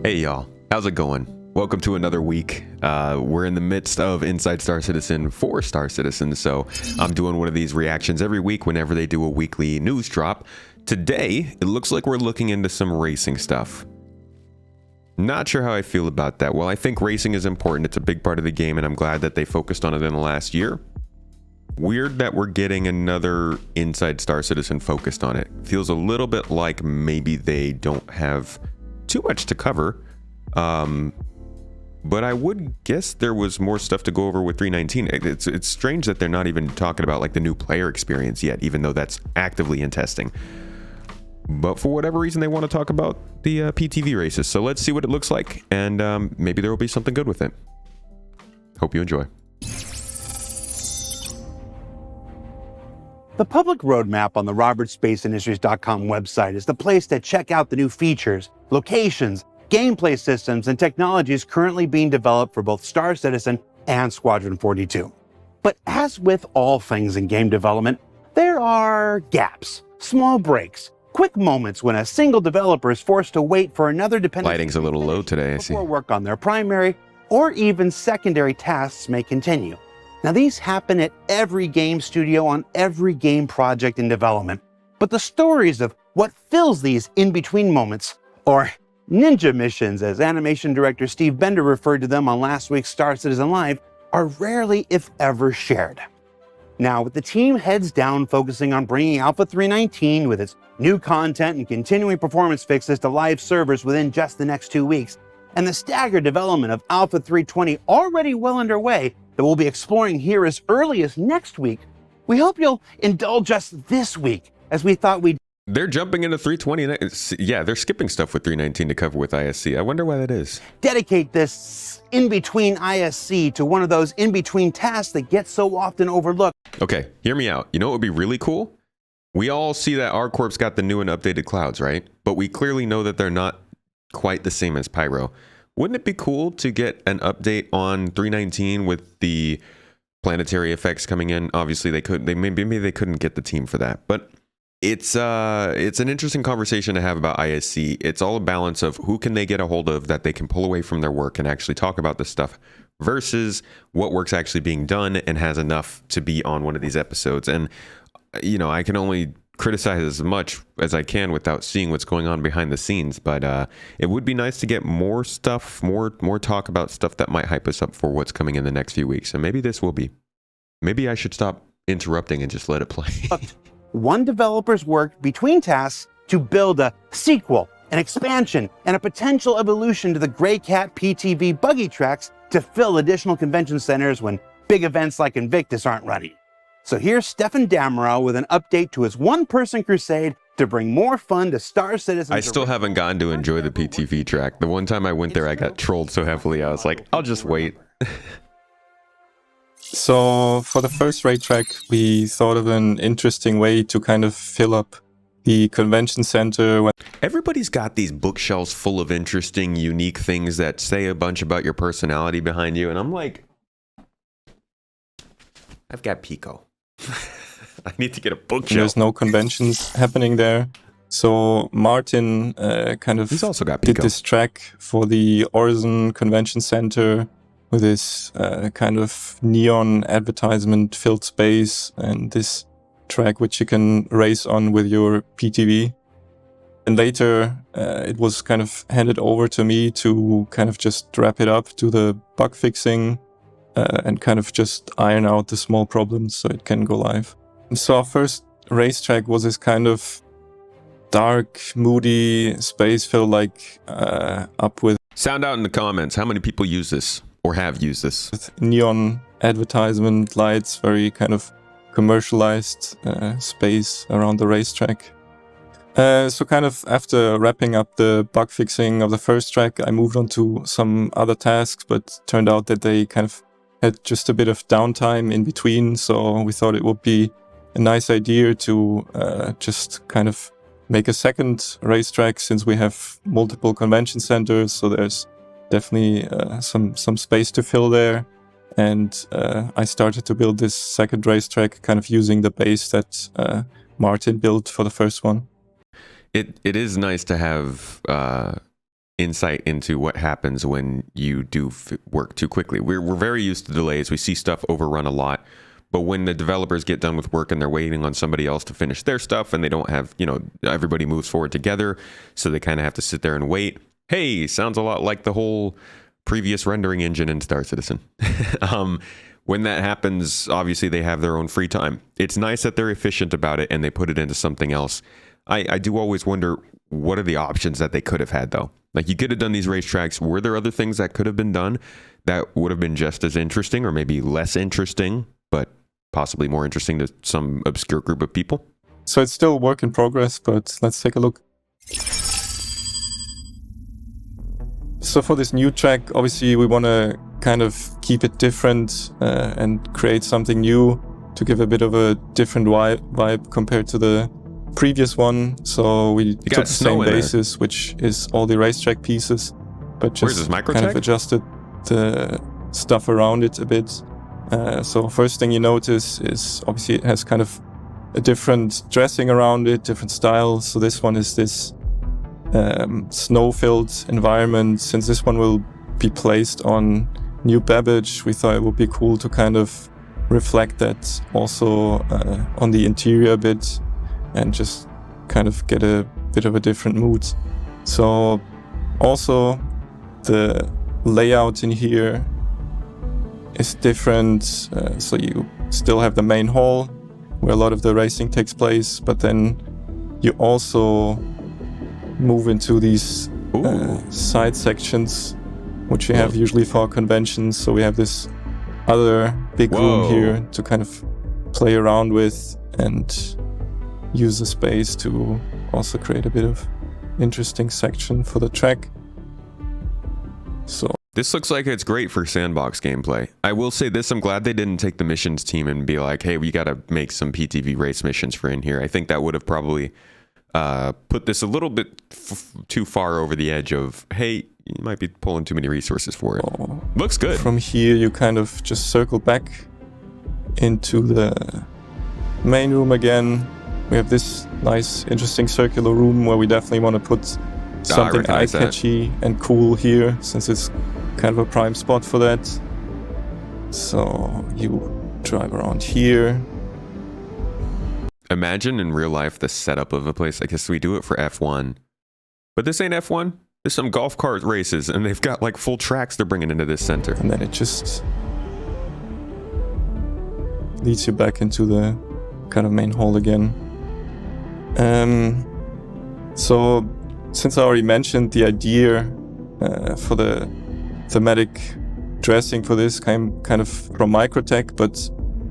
Hey y'all, how's it going? Welcome to another week. We're in the midst of Inside Star Citizen for Star Citizen, so I'm doing one of these reactions every week whenever they do a weekly news drop. Today, it looks like we're looking into some racing stuff. Not sure how I feel about that. Well, I think racing is important. It's a big part of the game, and I'm glad that they focused on it in the last year. Weird that we're getting another Inside Star Citizen focused on it. Feels a little bit like maybe they don't have too much to cover. But I would guess there was more stuff to go over with 319. It's strange that they're not even talking about like the new player experience yet, even though that's actively in testing. But for whatever reason, they want to talk about the PTV races. So let's see what it looks like, and maybe there will be something good with it. Hope you enjoy. The public roadmap on the robertsspaceindustries.com website is the place to check out the new features, locations, gameplay systems, and technologies currently being developed for both Star Citizen and Squadron 42. But as with all things in game development, there are gaps, small breaks, quick moments when a single developer is forced to wait for another dependency. Lighting's a little low today, I see. Before work on their primary or even secondary tasks may continue. Now, these happen at every game studio on every game project in development, but the stories of what fills these in-between moments, or ninja missions as animation director Steve Bender referred to them on last week's Star Citizen Live, are rarely, if ever, shared. Now, with the team heads down focusing on bringing Alpha 319 with its new content and continuing performance fixes to live servers within just the next 2 weeks, and the staggered development of Alpha 320 already well underway that we'll be exploring here as early as next week, we hope you'll indulge us this week as we thought we'd. They're jumping into 320. Yeah, they're skipping stuff with 319 to cover with ISC. I wonder why that is. Dedicate this in-between ISC to one of those in-between tasks that get so often overlooked. Okay, hear me out. You know what would be really cool? We all see that R-Corp's got the new and updated clouds, right? But we clearly know that they're not quite the same as Pyro. Wouldn't it be cool to get an update on 319 with the planetary effects coming in? Obviously, maybe they couldn't get the team for that, but it's an interesting conversation to have about ISC. It's all a balance of who can they get a hold of that they can pull away from their work and actually talk about this stuff versus what work's actually being done and has enough to be on one of these episodes. And you know, I can only criticize as much as I can without seeing what's going on behind the scenes, but it would be nice to get more stuff, more talk about stuff that might hype us up for what's coming in the next few weeks. And maybe this will be. Maybe I should stop interrupting and just let it play. One developer's work between tasks to build a sequel, an expansion, and a potential evolution to the Grey Cat PTV buggy tracks to fill additional convention centers when big events like Invictus aren't running. So here's Stefan Damrow with an update to his one-person crusade to bring more fun to Star Citizen. I still haven't gotten to enjoy the PTV track. The one time I went there, I got trolled so heavily, I was like, I'll just wait. So for the first raid track, we thought of an interesting way to kind of fill up the convention center. Everybody's got these bookshelves full of interesting, unique things that say a bunch about your personality behind you, and I'm like, I've got Pico. I need to get a bookshelf. There's no conventions happening there. So Martin He's also got did Pico. this track for the Orson Convention Center with this kind of neon advertisement filled space and this track which you can race on with your PTV. And later it was kind of handed over to me to kind of just wrap it up, do the bug fixing, and kind of just iron out the small problems so it can go live. So our first racetrack was this kind of dark, moody space filled like up with... Sound out in the comments. How many people use this or have used this? With neon advertisement lights, very kind of commercialized space around the racetrack. So kind of after wrapping up the bug fixing of the first track, I moved on to some other tasks, but turned out that they kind of had just a bit of downtime in between, so we thought it would be a nice idea to just kind of make a second racetrack since we have multiple convention centers, so there's definitely some space to fill there. And I started to build this second racetrack kind of using the base that Martin built for the first one. It is nice to have insight into what happens when you do work too quickly. We're very used to delays. We see stuff overrun a lot. But when the developers get done with work and they're waiting on somebody else to finish their stuff and they don't have, everybody moves forward together. So they kind of have to sit there and wait. Hey, sounds a lot like the whole previous rendering engine in Star Citizen. When that happens, obviously they have their own free time. It's nice that they're efficient about it and they put it into something else. I do always wonder, what are the options that they could have had, though? Like, you could have done these racetracks. Were there other things that could have been done that would have been just as interesting or maybe less interesting, but possibly more interesting to some obscure group of people? So it's still work in progress, but let's take a look. So for this new track, obviously we want to kind of keep it different and create something new to give a bit of a different vibe compared to the previous one. So we took the same basis, which is all the racetrack pieces, but just kind of adjusted the stuff around it a bit. So first thing you notice is obviously it has kind of a different dressing around it, different styles. So this one is this snow-filled environment. Since this one will be placed on New Babbage, we thought it would be cool to kind of reflect that also on the interior a bit and just kind of get a bit of a different mood. So also the layout in here is different. So you still have the main hall where a lot of the racing takes place, but then you also move into these side sections, which you have usually for conventions. So we have this other big room here to kind of play around with and use the space to also create a bit of interesting section for the track. So this looks like it's great for sandbox gameplay. I will say this, I'm glad they didn't take the missions team and be like, hey, we got to make some PTV race missions for in here. I think that would have probably put this a little bit too far over the edge of, hey, you might be pulling too many resources for it. Looks good. From here, you kind of just circle back into the main room again. We have this nice, interesting circular room where we definitely want to put something eye-catchy and cool here, since it's kind of a prime spot for that. So you drive around here. Imagine in real life the setup of a place. I guess we do it for F1, but this ain't F1. There's some golf cart races, and they've got like full tracks they're bringing into this center. And then it just leads you back into the kind of main hall again. So since I already mentioned the idea for the thematic dressing for this came kind of from Microtech, but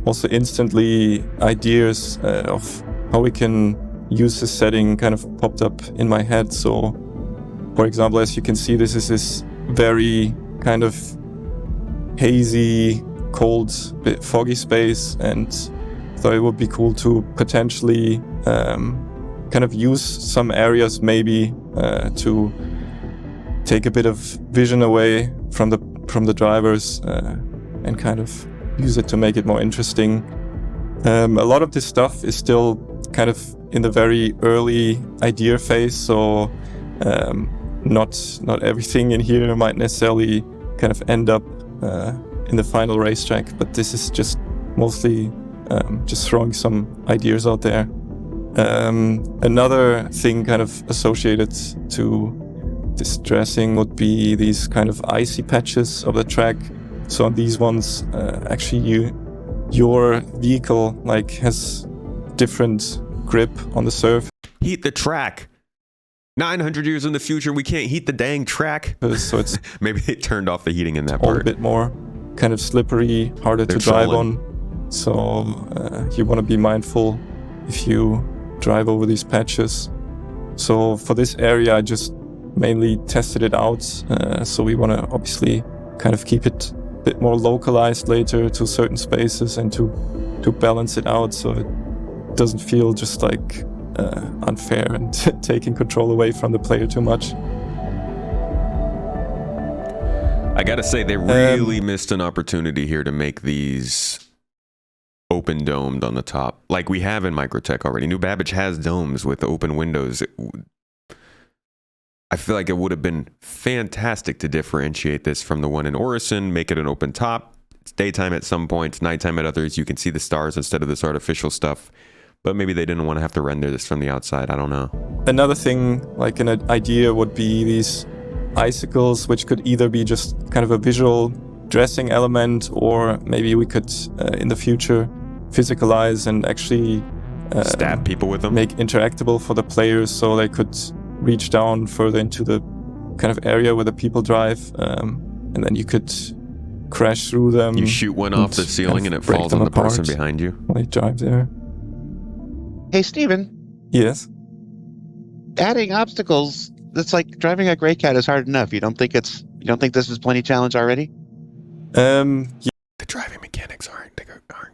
also instantly ideas of how we can use this setting kind of popped up in my head. So for example, as you can see, this is this very kind of hazy, cold, bit foggy space, and thought it would be cool to potentially kind of use some areas maybe to take a bit of vision away from the drivers and kind of use it to make it more interesting. A lot of this stuff is still kind of in the very early idea phase, so not everything in here might necessarily kind of end up in the final racetrack, but this is just mostly just throwing some ideas out there. Another thing kind of associated to this dressing would be these kind of icy patches of the track. So on these ones, actually your vehicle like has different grip on the surf. Heat the track. 900 years in the future, we can't heat the dang track. So it's maybe they turned off the heating in that all part. A bit more kind of slippery, harder to drive on. So you want to be mindful if you drive over these patches. So for this area, I just mainly tested it out. So we want to obviously kind of keep it a bit more localized later to certain spaces and to balance it out so it doesn't feel just like unfair and taking control away from the player too much. I gotta say, they really missed an opportunity here to make these open domed on the top, like we have in Microtech already. New Babbage has domes with open windows. I feel like it would have been fantastic to differentiate this from the one in Orison, make it an open top. It's daytime at some points, nighttime at others. You can see the stars instead of this artificial stuff. But maybe they didn't want to have to render this from the outside. I don't know. Another thing, like an idea, would be these icicles, which could either be just kind of a visual dressing element, or maybe we could, in the future, physicalize and actually stab people with them. Make interactable for the players, so they could reach down further into the kind of area where the people drive, and then you could crash through them. You shoot one off the ceiling and it falls on the person behind you. While you drive there. Hey, Steven. Yes? Adding obstacles, it's like driving a Grey Cat is hard enough. You don't think this is plenty challenge already? Yeah. The driving mechanics aren't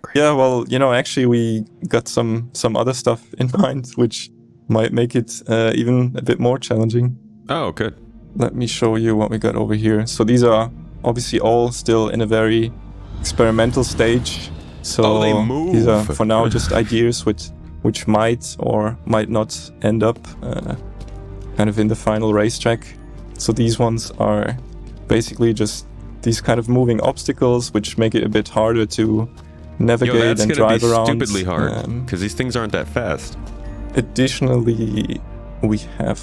great. Yeah, well, actually we got some other stuff in mind, which might make it even a bit more challenging. Oh, good. Let me show you what we got over here. So these are obviously all still in a very experimental stage. So they move. These are for now just ideas which might or might not end up kind of in the final racetrack. So these ones are basically just these kind of moving obstacles, which make it a bit harder to navigate and drive around. Stupidly hard because these things aren't that fast. Additionally, we have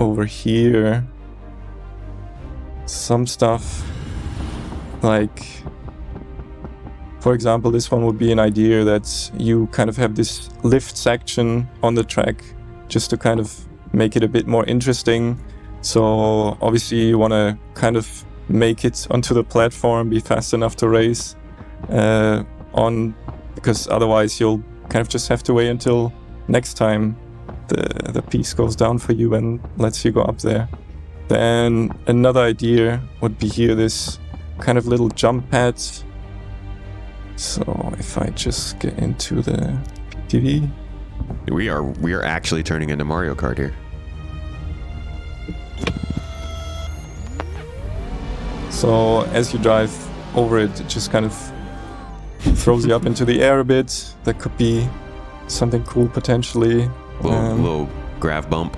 over here some stuff like, for example, this one would be an idea that you kind of have this lift section on the track just to kind of make it a bit more interesting. So obviously you want to kind of make it onto the platform, be fast enough to race on, because otherwise you'll kind of just have to wait until next time the piece goes down for you and lets you go up there. Then another idea would be here, this kind of little jump pad. So if I just get into the PTV. We are actually turning into Mario Kart here. So as you drive over it, it just kind of throws you up into the air a bit. That could be something cool potentially. Little grav bump.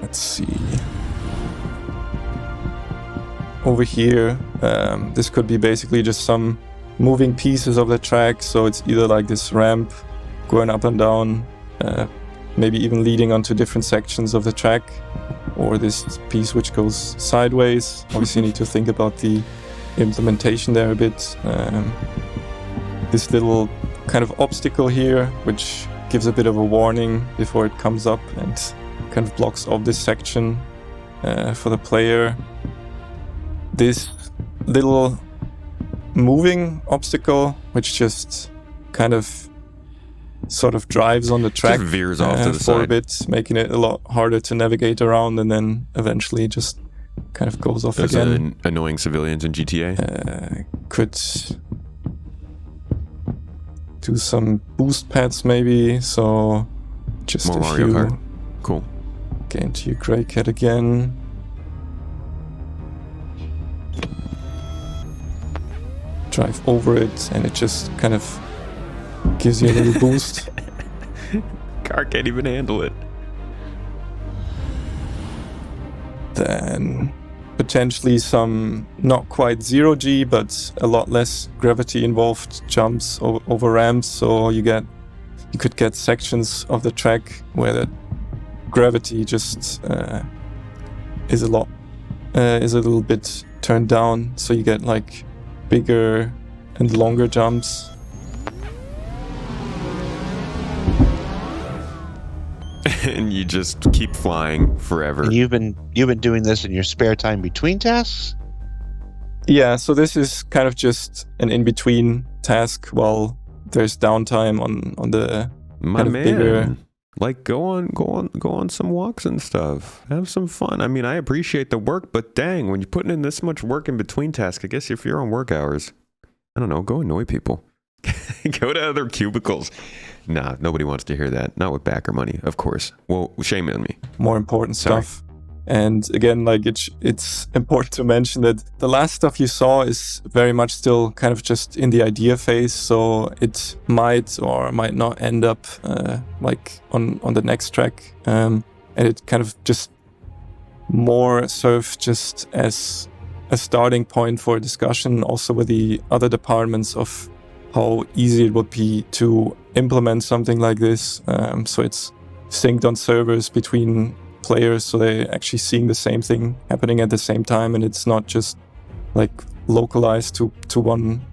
Let's see. Over here, this could be basically just some moving pieces of the track. So it's either like this ramp going up and down, maybe even leading onto different sections of the track, or this piece which goes sideways. Obviously you need to think about the implementation there a bit. This little kind of obstacle here, which gives a bit of a warning before it comes up and kind of blocks off this section for the player. This little moving obstacle, which just kind of sort of drives on the track, just veers off to the for side a bit, making it a lot harder to navigate around, and then eventually just kind of goes off Those again. Annoying civilians in GTA. Could do some boost pads maybe, so just More if Mario you Kart. Cool. get into your Grey Cat again. Drive over it, and it just kind of gives you a little boost. Car can't even handle it. Then potentially some not quite 0G, but a lot less gravity involved jumps over ramps. So you could get sections of the track where the gravity just is a little bit turned down. So you get like bigger and longer jumps. And you just keep flying forever. And you've been doing this in your spare time between tasks? Yeah, so this is kind of just an in-between task while there's downtime on the My kind of man, bigger. like go on some walks and stuff. Have some fun. I mean, I appreciate the work, but dang, when you're putting in this much work in between tasks, I guess if you're on work hours, I don't know, go annoy people. Go to other cubicles. Nah, nobody wants to hear that. Not with backer money, of course. Well, shame on me. More important Sorry. stuff. And again, like it's important to mention that the last stuff you saw is very much still kind of just in the idea phase. So it might or might not end up like on the next track. And it kind of just more serve just as a starting point for a discussion also with the other departments of how easy it would be to implement something like this. So it's synced on servers between players, so they're actually seeing the same thing happening at the same time, and it's not just like localized to one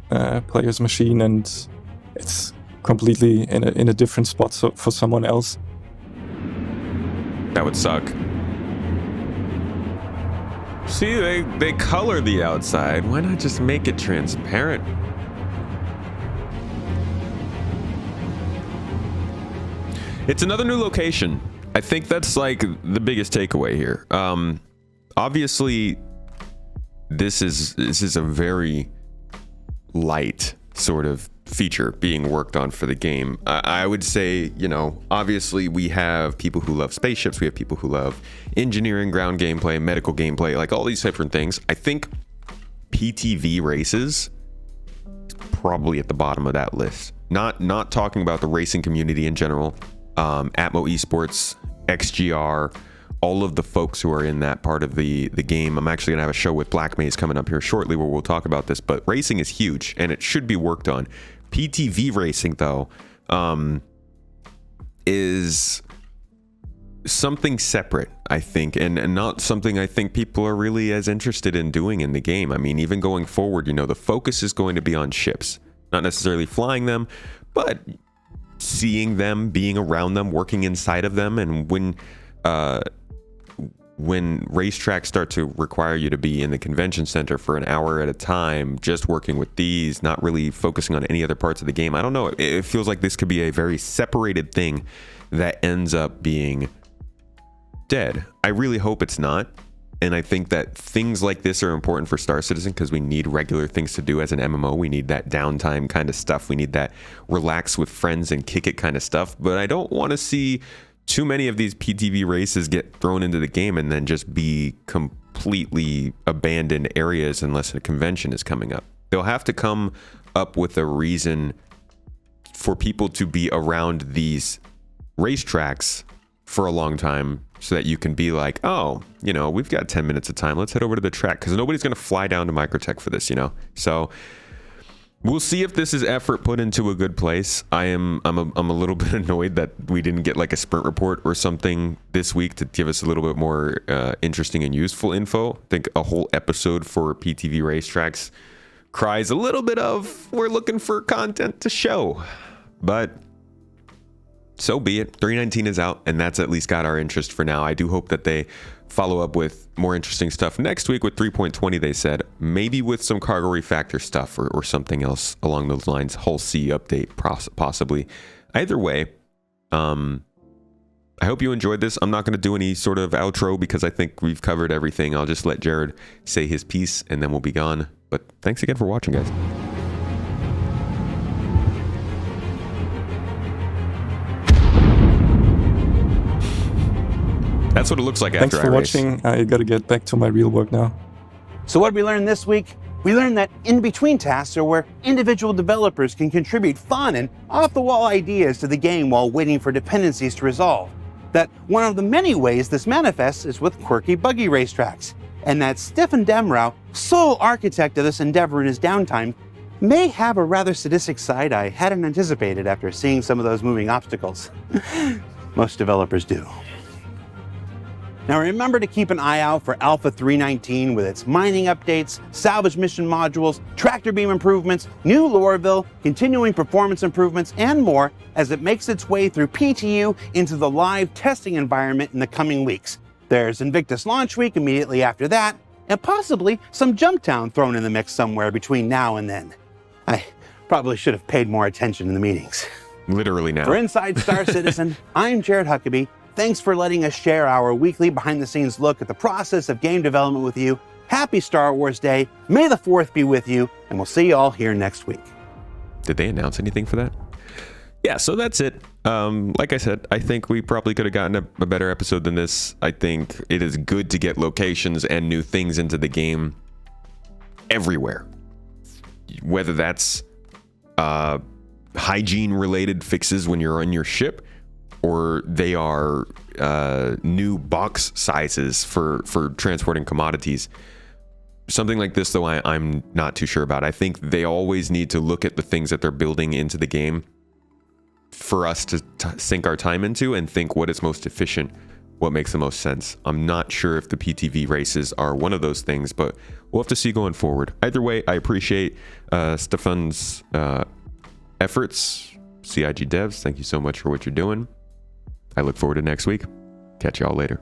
player's machine, and it's completely in a different spot for someone else. That would suck. See, they color the outside. Why not just make it transparent? It's another new location. I think that's like the biggest takeaway here. Obviously, this is a very light sort of feature being worked on for the game. I would say, you know, obviously we have people who love spaceships, we have people who love engineering, ground gameplay, medical gameplay, like all these different things. I think PTV races is probably at the bottom of that list. Not talking about the racing community in general. Atmo Esports, XGR, all of the folks who are in that part of the game. I'm actually gonna have a show with Black Maze coming up here shortly where we'll talk about this, but racing is huge and it should be worked on. PTV racing though is something separate, I think, and not something I think people are really as interested in doing in the game. I mean, even going forward, you know, the focus is going to be on ships, not necessarily flying them, but seeing them, being around them, working inside of them. And when racetracks start to require you to be in the convention center for an hour at a time, just working with these, not really focusing on any other parts of the game, I don't know. It feels like this could be a very separated thing that ends up being dead. I really hope it's not. And I think that things like this are important for Star Citizen because we need regular things to do as an MMO. We need that downtime kind of stuff. We need that relax with friends and kick it kind of stuff. But I don't want to see too many of these PTV races get thrown into the game and then just be completely abandoned areas unless a convention is coming up. They'll have to come up with a reason for people to be around these racetracks for a long time so that you can be like, oh, you know, we've got 10 minutes of time. Let's head over to the track, because nobody's going to fly down to Microtech for this, you know? So we'll see if this is effort put into a good place. I'm a little bit annoyed that we didn't get like a sprint report or something this week to give us a little bit more interesting and useful info. I think a whole episode for PTV racetracks cries a little bit of, we're looking for content to show. But so be it. 3.19 is out, and that's at least got our interest for now. I do hope that they follow up with more interesting stuff next week with 3.20, they said. Maybe with some cargo refactor stuff or something else along those lines. Hull C update, possibly. Either way, I hope you enjoyed this. I'm not going to do any sort of outro because I think we've covered everything. I'll just let Jared say his piece, and then we'll be gone. But thanks again for watching, guys. That's what it looks like after I race. Thanks for watching. I gotta get back to my real work now. So what did we learn this week? We learned that in-between tasks are where individual developers can contribute fun and off-the-wall ideas to the game while waiting for dependencies to resolve. That one of the many ways this manifests is with quirky buggy racetracks. And that Stefan Demrau, sole architect of this endeavor in his downtime, may have a rather sadistic side I hadn't anticipated after seeing some of those moving obstacles. Most developers do. Now remember to keep an eye out for Alpha 3.19 with its mining updates, salvage mission modules, tractor beam improvements, new Loreville, continuing performance improvements, and more as it makes its way through PTU into the live testing environment in the coming weeks. There's Invictus Launch Week immediately after that, and possibly some Jumptown thrown in the mix somewhere between now and then. I probably should have paid more attention in the meetings. Literally now. For Inside Star Citizen, I'm Jared Huckabee. Thanks for letting us share our weekly behind-the-scenes look at the process of game development with you. Happy Star Wars Day. May the 4th be with you, and we'll see you all here next week. Did they announce anything for that? Yeah, so that's it. Like I said, I think we probably could have gotten a better episode than this. I think it is good to get locations and new things into the game everywhere. Whether that's hygiene-related fixes when you're on your ship, or they are new box sizes for transporting commodities. Something like this, though, I'm not too sure about. I think they always need to look at the things that they're building into the game for us to sink our time into and think what is most efficient, what makes the most sense. I'm not sure if the PTV races are one of those things, but we'll have to see going forward. Either way, I appreciate Stefan's efforts. CIG devs, thank you so much for what you're doing. I look forward to next week. Catch y'all later.